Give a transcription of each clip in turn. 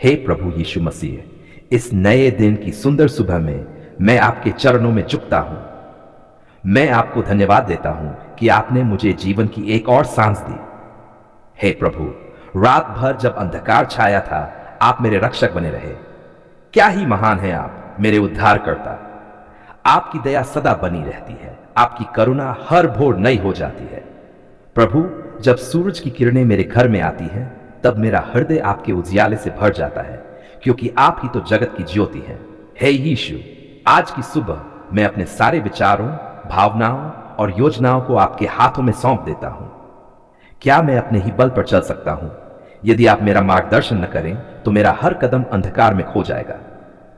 हे प्रभु यीशु मसीह, इस नए दिन की सुंदर सुबह में मैं आपके चरणों में झुकता हूं। मैं आपको धन्यवाद देता हूं कि आपने मुझे जीवन की एक और सांस दी। हे प्रभु, रात भर जब अंधकार छाया था, आप मेरे रक्षक बने रहे। क्या ही महान है आप, मेरे उद्धारकर्ता। आपकी दया सदा बनी रहती है, आपकी करुणा हर भोर नई हो जाती है। प्रभु, जब सूरज की किरणें मेरे घर में आती हैं, तब मेरा हृदय आपके उजियाले से भर जाता है, क्योंकि आप ही तो जगत की ज्योति हैं। हे यीशु, आज की सुबह मैं अपने सारे विचारों, भावनाओं और योजनाओं को आपके हाथों में सौंप देता हूं। क्या मैं अपने ही बल पर चल सकता हूं? यदि आप मेरा मार्गदर्शन न करें तो मेरा हर कदम अंधकार में खो जाएगा।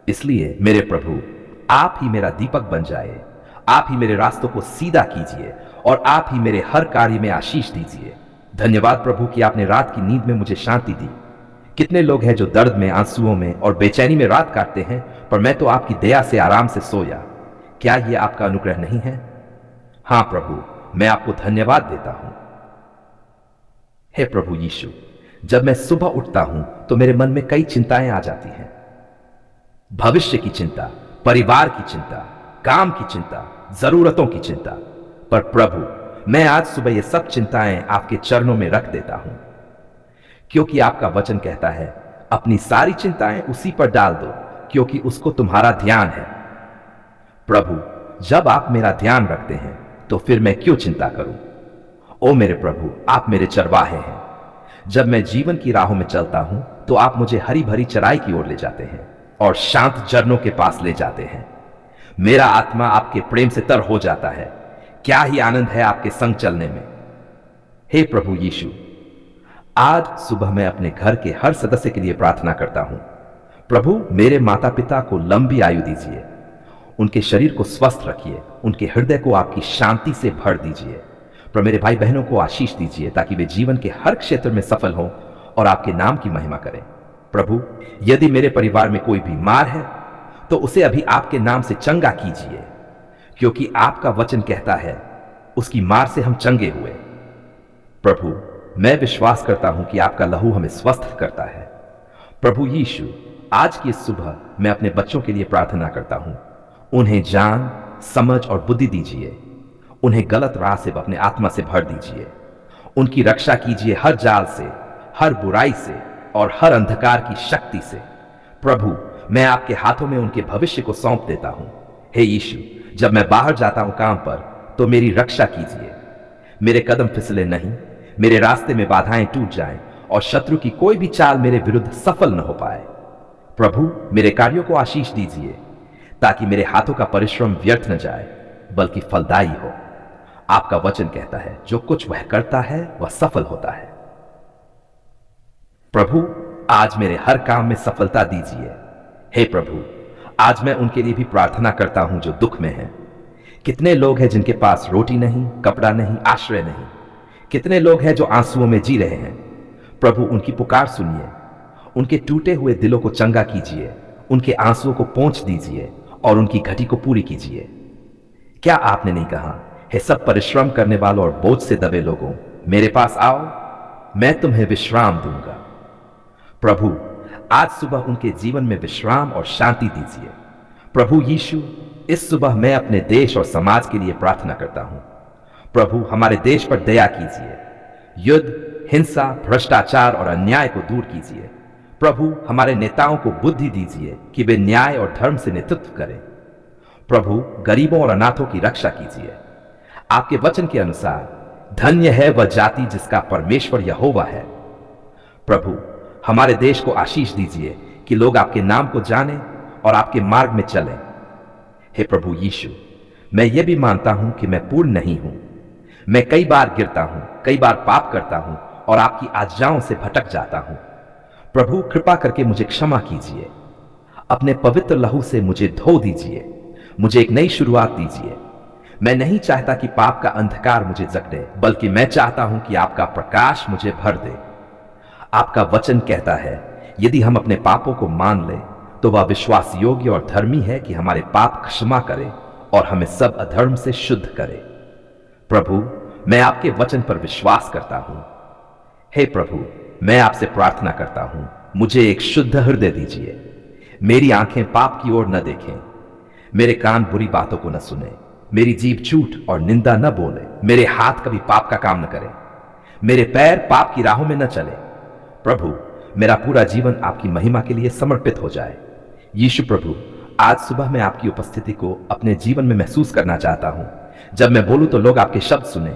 इसलिए मेरे प्रभु, आप ही मेरा दीपक बन जाए। आप ही मेरे रास्तों को सीधा कीजिए और आप ही मेरे हर कार्य में आशीष दीजिए। धन्यवाद प्रभु कि आपने रात की नींद में मुझे शांति दी। कितने लोग हैं जो दर्द में, आंसुओं में और बेचैनी में रात काटते हैं, पर मैं तो आपकी दया से आराम से सोया। क्या यह आपका अनुग्रह नहीं है? हां प्रभु, मैं आपको धन्यवाद देता हूं। हे प्रभु यीशु, जब मैं सुबह उठता हूं तो मेरे मन में कई चिंताएं आ जाती हैं। भविष्य की चिंता, परिवार की चिंता, काम की चिंता, जरूरतों की चिंता। पर प्रभु, मैं आज सुबह ये सब चिंताएं आपके चरणों में रख देता हूं, क्योंकि आपका वचन कहता है, अपनी सारी चिंताएं उसी पर डाल दो, क्योंकि उसको तुम्हारा ध्यान है। प्रभु, जब आप मेरा ध्यान रखते हैं तो फिर मैं क्यों चिंता करूं? ओ मेरे प्रभु, आप मेरे चरवाहे हैं। जब मैं जीवन की राहों में चलता हूं तो आप मुझे हरी भरी चराई की ओर ले जाते हैं और शांत झरनों के पास ले जाते हैं। मेरा आत्मा आपके प्रेम से तर हो जाता है। क्या ही आनंद है आपके संग चलने में। हे प्रभु यीशु, आज सुबह मैं अपने घर के हर सदस्य के लिए प्रार्थना करता हूं। प्रभु, मेरे माता पिता को लंबी आयु दीजिए, उनके शरीर को स्वस्थ रखिए, उनके हृदय को आपकी शांति से भर दीजिए। पर मेरे भाई बहनों को आशीष दीजिए, ताकि वे जीवन के हर क्षेत्र में सफल हों और आपके नाम की महिमा करें। प्रभु, यदि मेरे परिवार में कोई बीमार है तो उसे अभी आपके नाम से चंगा कीजिए, क्योंकि आपका वचन कहता है, उसकी मार से हम चंगे हुए। प्रभु, मैं विश्वास करता हूं कि आपका लहू हमें स्वस्थ करता है। प्रभु यीशु, आज की इस सुबह मैं अपने बच्चों के लिए प्रार्थना करता हूं। उन्हें जान, समझ और बुद्धि दीजिए। उन्हें गलत राह से अपने आत्मा से भर दीजिए। उनकी रक्षा कीजिए हर जाल से, हर बुराई से और हर अंधकार की शक्ति से। प्रभु, मैं आपके हाथों में उनके भविष्य को सौंप देता हूं। हे यीशु, जब मैं बाहर जाता हूं काम पर, तो मेरी रक्षा कीजिए। मेरे कदम फिसले नहीं, मेरे रास्ते में बाधाएं टूट जाएं और शत्रु की कोई भी चाल मेरे विरुद्ध सफल न हो पाए। प्रभु, मेरे कार्यों को आशीष दीजिए, ताकि मेरे हाथों का परिश्रम व्यर्थ न जाए, बल्कि फलदायी हो। आपका वचन कहता है, जो कुछ वह करता है वह सफल होता है। प्रभु, आज मेरे हर काम में सफलता दीजिए। हे प्रभु, आज मैं उनके लिए भी प्रार्थना करता हूं जो दुख में हैं। कितने लोग हैं जिनके पास रोटी नहीं, कपड़ा नहीं, आश्रय नहीं। कितने लोग हैं जो आंसुओं में जी रहे हैं। प्रभु, उनकी पुकार सुनिए, उनके टूटे हुए दिलों को चंगा कीजिए, उनके आंसुओं को पोंछ दीजिए और उनकी घटी को पूरी कीजिए। क्या आपने नहीं कहा, हे सब परिश्रम करने वालों और बोझ से दबे लोगों, मेरे पास आओ, मैं तुम्हें विश्राम दूंगा। प्रभु, आज सुबह उनके जीवन में विश्राम और शांति दीजिए। प्रभु यीशु, इस सुबह मैं अपने देश और समाज के लिए प्रार्थना करता हूं। प्रभु, हमारे देश पर दया कीजिए। युद्ध, हिंसा, भ्रष्टाचार और अन्याय को दूर कीजिए। प्रभु, हमारे नेताओं को बुद्धि दीजिए कि वे न्याय और धर्म से नेतृत्व करें। प्रभु, गरीबों और अनाथों की रक्षा कीजिए। आपके वचन के अनुसार, धन्य है वह जाति जिसका परमेश्वर यहोवा है। प्रभु, हमारे देश को आशीष दीजिए कि लोग आपके नाम को जानें और आपके मार्ग में चलें। हे प्रभु यीशु, मैं ये भी मानता हूं कि मैं पूर्ण नहीं हूं। मैं कई बार गिरता हूं, कई बार पाप करता हूं और आपकी आज्ञाओं से भटक जाता हूं। प्रभु, कृपा करके मुझे क्षमा कीजिए। अपने पवित्र लहू से मुझे धो दीजिए। मुझे एक नई शुरुआत दीजिए। मैं नहीं चाहता कि पाप का अंधकार मुझे जकड़े, बल्कि मैं चाहता हूं कि आपका प्रकाश मुझे भर दे। आपका वचन कहता है, यदि हम अपने पापों को मान लें तो वह विश्वास योग्य और धर्मी है कि हमारे पाप क्षमा करे और हमें सब अधर्म से शुद्ध करे। प्रभु, मैं आपके वचन पर विश्वास करता हूं। हे प्रभु, मैं आपसे प्रार्थना करता हूं मुझे एक शुद्ध हृदय दीजिए। मेरी आंखें पाप की ओर न देखें, मेरे कान बुरी बातों को न सुने, मेरी जीभ झूठ और निंदा न बोले, मेरे हाथ कभी पाप का काम न करें, मेरे पैर पाप की राहों में न चले। प्रभु, मेरा पूरा जीवन आपकी महिमा के लिए समर्पित हो जाए। यीशु प्रभु, आज सुबह मैं आपकी उपस्थिति को अपने जीवन में महसूस करना चाहता हूं। जब मैं बोलूं तो लोग आपके शब्द सुने,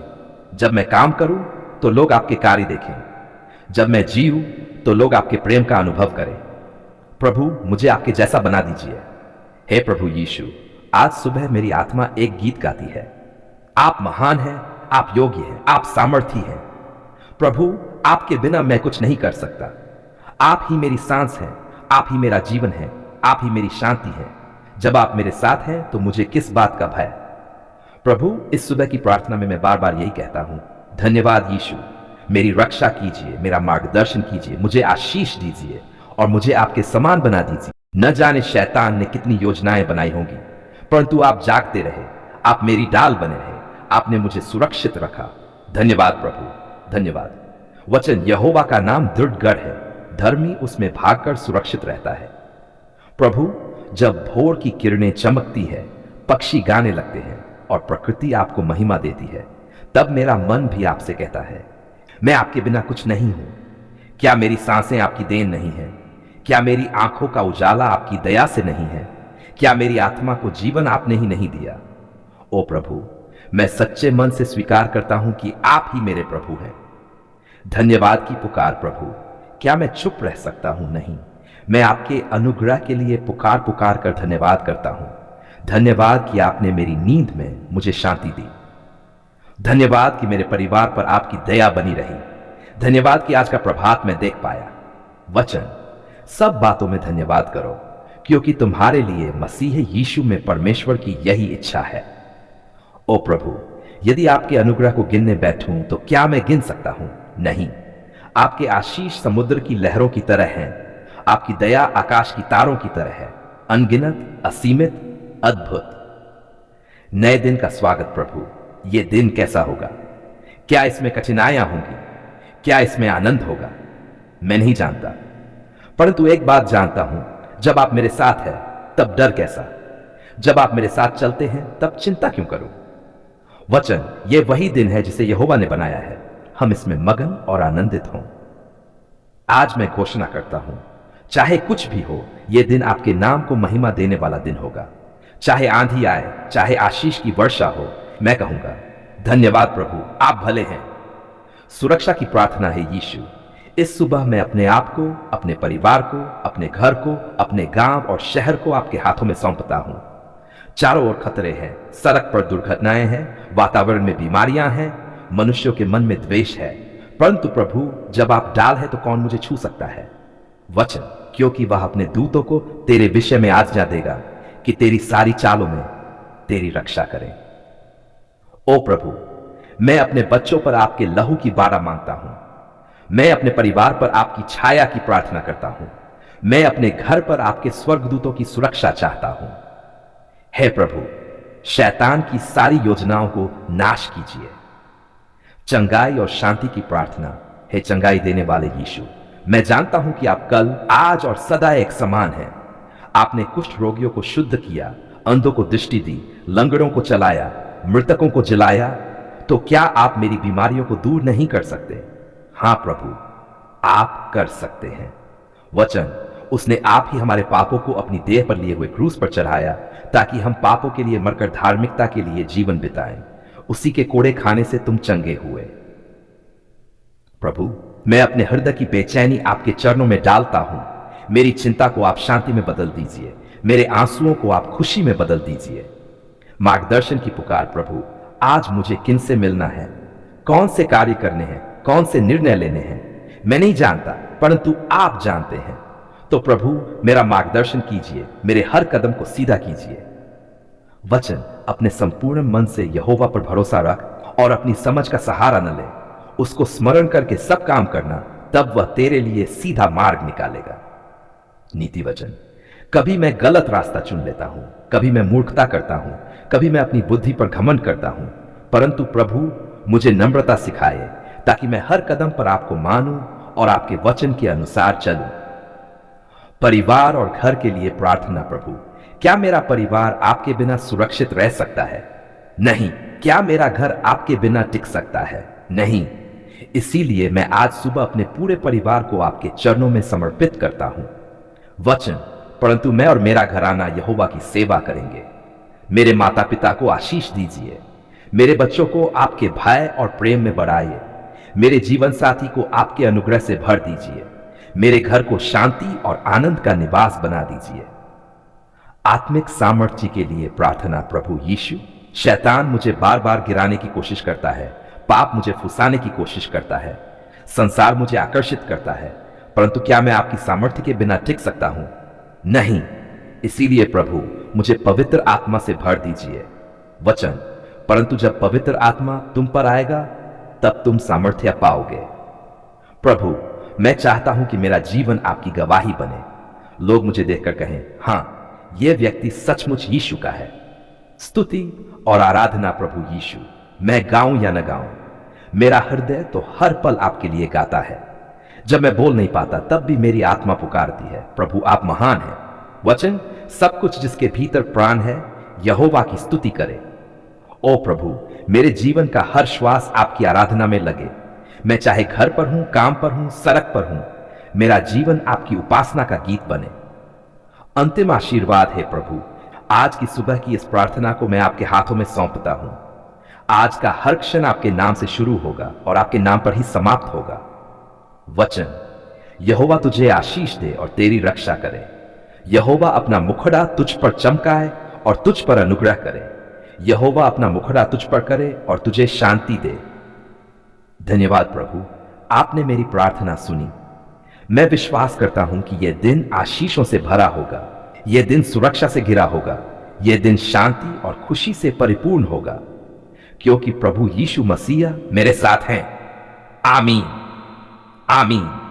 जब मैं काम करूं तो लोग आपके कार्य देखें, जब मैं जीऊं तो लोग आपके प्रेम का अनुभव करें। प्रभु, मुझे आपके जैसा बना दीजिए। हे प्रभु यीशु, आज सुबह मेरी आत्मा एक गीत गाती है। आप महान हैं, आप योग्य हैं, आप सामर्थी हैं। प्रभु, आपके बिना मैं कुछ नहीं कर सकता। आप ही मेरी सांस हैं, आप ही मेरा जीवन है, आप ही मेरी शांति है। जब आप मेरे साथ हैं तो मुझे किस बात का भय। प्रभु, इस सुबह की प्रार्थना में मैं बार बार यही कहता हूं, धन्यवाद यीशु, मेरी रक्षा कीजिए, मेरा मार्गदर्शन कीजिए, मुझे आशीष दीजिए और मुझे आपके समान बना दीजिए। न जाने शैतान ने कितनी योजनाएं बनाई होंगी, परंतु आप जागते रहे, आप मेरी डाल बने रहे, आपने मुझे सुरक्षित रखा। धन्यवाद प्रभु, धन्यवाद। वचन यहोवा का नाम दृढ़ गढ़ है, धर्मी उसमें भागकर सुरक्षित रहता है। प्रभु, जब भोर की किरणें चमकती है, पक्षी गाने लगते हैं और प्रकृति आपको महिमा देती है, तब मेरा मन भी आपसे कहता है, मैं आपके बिना कुछ नहीं हूं। क्या मेरी सांसें आपकी देन नहीं है? क्या मेरी आंखों का उजाला आपकी दया से नहीं है? क्या मेरी आत्मा को जीवन आपने ही नहीं दिया? ओ प्रभु, मैं सच्चे मन से स्वीकार करता हूं कि आप ही मेरे प्रभु हैं। धन्यवाद की पुकार प्रभु, क्या मैं चुप रह सकता हूं? नहीं, मैं आपके अनुग्रह के लिए पुकार पुकार कर धन्यवाद करता हूं। धन्यवाद कि आपने मेरी नींद में मुझे शांति दी। धन्यवाद कि मेरे परिवार पर आपकी दया बनी रही। धन्यवाद कि आज का प्रभात मैं देख पाया। वचन, सब बातों में धन्यवाद करो, क्योंकि तुम्हारे लिए मसीह यीशु में परमेश्वर की यही इच्छा है। ओ प्रभु, यदि आपके अनुग्रह को गिनने बैठूं तो क्या मैं गिन सकता हूं? नहीं। आपके आशीष समुद्र की लहरों की तरह हैं, आपकी दया आकाश की तारों की तरह है, अनगिनत, असीमित, अद्भुत। नए दिन का स्वागत प्रभु। ये दिन कैसा होगा? क्या इसमें कठिनाइयां होंगी? क्या इसमें आनंद होगा? मैं नहीं जानता, परंतु एक बात जानता हूं, जब आप मेरे साथ हैं तब डर कैसा? जब आप मेरे साथ चलते हैं तब चिंता क्यों करूं? वचन, ये वही दिन है जिसे यहोवा ने बनाया है, हम इसमें मगन और आनंदित हों। आज मैं घोषणा करता हूं, चाहे कुछ भी हो, यह दिन आपके नाम को महिमा देने वाला दिन होगा। चाहे आंधी आए, चाहे आशीष की वर्षा हो, मैं कहूंगा, धन्यवाद प्रभु, आप भले हैं। सुरक्षा की प्रार्थना है यीशु। इस सुबह मैं अपने आप को, अपने परिवार को, अपने घर को, अपने गांव और शहर को आपके हाथों में सौंपता हूं। चारों ओर खतरे हैं, सड़क पर दुर्घटनाएं हैं, वातावरण में बीमारियां हैं, मनुष्यों के मन में द्वेष है, परंतु प्रभु, जब आप डाल है तो कौन मुझे छू सकता है? वचन, क्योंकि वह अपने दूतों को तेरे विषय में आज्ञा देगा कि तेरी सारी चालों में तेरी रक्षा करें। ओ प्रभु, मैं अपने बच्चों पर आपके लहू की बाड़ा मांगता हूं। मैं अपने परिवार पर आपकी छाया की प्रार्थना करता हूं। मैं अपने घर पर आपके स्वर्गदूतों की सुरक्षा चाहता हूं। हे प्रभु, शैतान की सारी योजनाओं को नाश कीजिए। चंगाई और शांति की प्रार्थना है चंगाई देने वाले यीशु। मैं जानता हूं कि आप कल, आज और सदा एक समान हैं। आपने कुष्ठ रोगियों को शुद्ध किया, अंधों को दृष्टि दी, लंगड़ों को चलाया, मृतकों को जिलाया, तो क्या आप मेरी बीमारियों को दूर नहीं कर सकते? हां प्रभु, आप कर सकते हैं। वचन, उसने आप ही हमारे पापों को अपनी देह पर लिए हुए क्रूस पर चढ़ाया, ताकि हम पापों के लिए मरकर धार्मिकता के लिए जीवन बिताएं। उसी के कोड़े खाने से तुम चंगे हुए। प्रभु, मैं अपने हृदय की बेचैनी आपके चरणों में डालता हूं। मेरी चिंता को आप शांति में बदल दीजिए, मेरे आंसुओं को आप खुशी में बदल दीजिए। मार्गदर्शन की पुकार प्रभु, आज मुझे किन से मिलना है, कौन से कार्य करने हैं, कौन से निर्णय लेने हैं, मैं नहीं जानता, परंतु आप जानते हैं। तो प्रभु, मेरा मार्गदर्शन कीजिए, मेरे हर कदम को सीधा कीजिए। वचन, अपने संपूर्ण मन से यहोवा पर भरोसा रख और अपनी समझ का सहारा न ले। उसको स्मरण करके सब काम करना, तब वह तेरे लिए सीधा मार्ग निकालेगा। नीति वचन, कभी मैं गलत रास्ता चुन लेता हूं, कभी मैं मूर्खता करता हूं, कभी मैं अपनी बुद्धि पर घमंड करता हूं, परंतु प्रभु, मुझे नम्रता सिखाए, ताकि मैं हर कदम पर आपको मानूं और आपके वचन के अनुसार चलूं। परिवार और घर के लिए प्रार्थना। प्रभु, क्या मेरा परिवार आपके बिना सुरक्षित रह सकता है? नहीं। क्या मेरा घर आपके बिना टिक सकता है? नहीं। इसीलिए मैं आज सुबह अपने पूरे परिवार को आपके चरणों में समर्पित करता हूं। वचन, परंतु मैं और मेरा घराना यहोवा की सेवा करेंगे। मेरे माता पिता को आशीष दीजिए। मेरे बच्चों को आपके भय और प्रेम में बढ़ाइए। मेरे जीवन साथी को आपके अनुग्रह से भर दीजिए। मेरे घर को शांति और आनंद का निवास बना दीजिए। आत्मिक सामर्थ्य के लिए प्रार्थना। प्रभु यीशु, शैतान मुझे बार बार गिराने की कोशिश करता है, पाप मुझे फुसाने की कोशिश करता है, संसार मुझे आकर्षित करता है, परंतु क्या मैं आपकी सामर्थ्य के बिना टिक सकता हूं? नहीं। इसीलिए प्रभु, मुझे पवित्र आत्मा से भर दीजिए। वचन, परंतु जब पवित्र आत्मा तुम पर आएगा तब तुम सामर्थ्य पाओगे। प्रभु, मैं चाहता हूं कि मेरा जीवन आपकी गवाही बने। लोग मुझे देखकर कहें, हां, यह व्यक्ति सचमुच यीशु का है। स्तुति और आराधना प्रभु यीशु। मैं गाऊं या न गाऊं, मेरा हृदय तो हर पल आपके लिए गाता है। जब मैं बोल नहीं पाता तब भी मेरी आत्मा पुकारती है, प्रभु आप महान हैं। वचन, सब कुछ जिसके भीतर प्राण है यहोवा की स्तुति करे। ओ प्रभु, मेरे जीवन का हर श्वास आपकी आराधना में लगे। मैं चाहे घर पर हूं, काम पर हूं, सड़क पर हूं, मेरा जीवन आपकी उपासना का गीत बने। अंतिम आशीर्वाद है प्रभु, आज की सुबह की इस प्रार्थना को मैं आपके हाथों में सौंपता हूं। आज का हर क्षण आपके नाम से शुरू होगा और आपके नाम पर ही समाप्त होगा। वचन, यहोवा तुझे आशीष दे और तेरी रक्षा करे। यहोवा अपना मुखड़ा तुझ पर चमकाए और तुझ पर अनुग्रह करे। यहोवा अपना मुखड़ा तुझ पर करे और तुझे शांति दे। धन्यवाद प्रभु, आपने मेरी प्रार्थना सुनी। मैं विश्वास करता हूं कि यह दिन आशीषों से भरा होगा, यह दिन सुरक्षा से घिरा होगा, यह दिन शांति और खुशी से परिपूर्ण होगा, क्योंकि प्रभु यीशु मसीह मेरे साथ हैं। आमीन, आमीन।